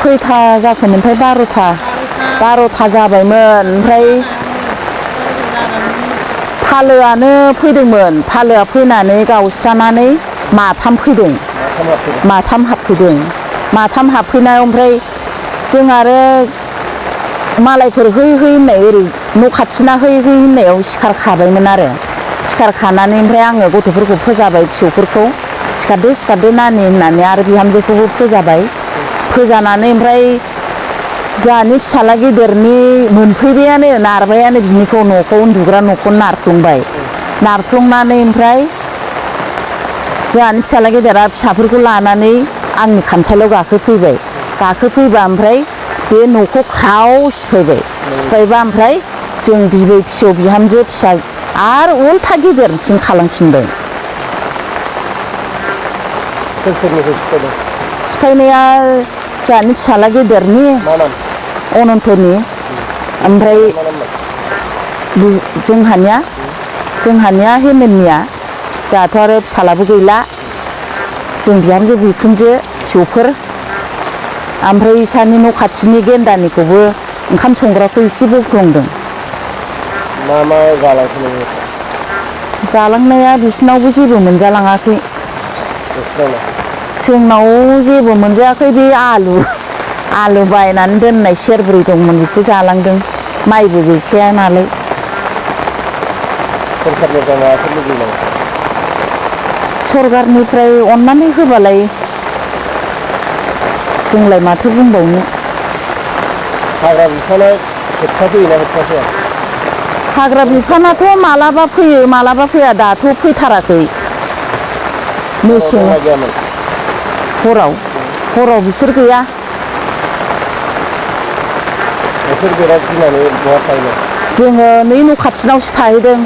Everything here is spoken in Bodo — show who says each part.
Speaker 1: खैथा जाखोमोनथाय 12था जाबायमोन। ओमफ्राय फालोआनो फैदोंमोन। फालोआ फैनानै गावस्रानानै माथाम फैदों। माथाम हाबफैदों। माथाम हाबफैनायाव ओमफ्राय जों आरो मालायफोर है होननाय ओरै न' खाथिना है होननायाव सिखार खाबायमोन आरो। सिखार खानानै ओमफ्राय आङो गथ'फोरखौ फोजाबाय, फिसौफोरखौ सिखारदो नानि होननानै आरो बिहामजोखौबो फोजाबाय। फोजानानै ओमफ्राय जोंहानि फिसाला गेदेरनि मोनफैबायानो, नारबायानो बिनिखौ, न'खौ उन्दुग्रा न'खौ नारफ्लंबाय। नारफ्लंनानै ओमफ्राय जोंहानि फिसाला गेदेरा फिसाफोरखौ लानानै आंनि खामसालियाव गाखोफैबाय। गाखोफैबा ओमफ्राय बे न'खौ ख्राव सिफायबाय। सिफायबा ओमफ्राय जों बिबै फिसौ बिहामजो फिसा आरो उल्था गेदेरथिं खालामफिनबाय।
Speaker 2: सोर सोरनिखौ सिफायदों?
Speaker 1: सिफायनाया जोंहानि फिसाला गेदेरनि अनन्तनि, ओमफ्राय जोंहानिया हेमेननिया। जोंहाथ' आरो फिसालाबो गैला, जों बिहामजो बिखुनजो फिसौफोर। ओमफ्राय इसानि न' खाथिनि गेन्दानिखौबो ओंखाम संग्राखौ एसे बोफ्लंदों।
Speaker 2: मा जालांखो नोङो?
Speaker 1: जालांनाया बिसिनावबो जेबो मोनजालाङाखै। जोंनाव जेबो मोनजायाखै। बे आलु बायनानै दोननाय सेरब्रै दंमोन, बेखौ जालांदों। माइबो गैखाया नालाय।
Speaker 2: सरखारनिफ्राय माबाफोर लुबैयो नामा?
Speaker 1: सरखारनिफ्राय अननानै होबालाय जोंलाय माथो बुंबावनो।
Speaker 2: हाग्रा बिफाना होबथा फैयोना होबथा फैया?
Speaker 1: हाग्रा बिफानाथ' मालाबा फैयो मालाबा फैया। दाथ' फैथाराखै। मेसें हराव बिसोर गैया।
Speaker 2: नोंसोर बिराद गिनानै बहा थाहैनाय?
Speaker 1: जोङो नै न' खाथिनावसो थाहैदों।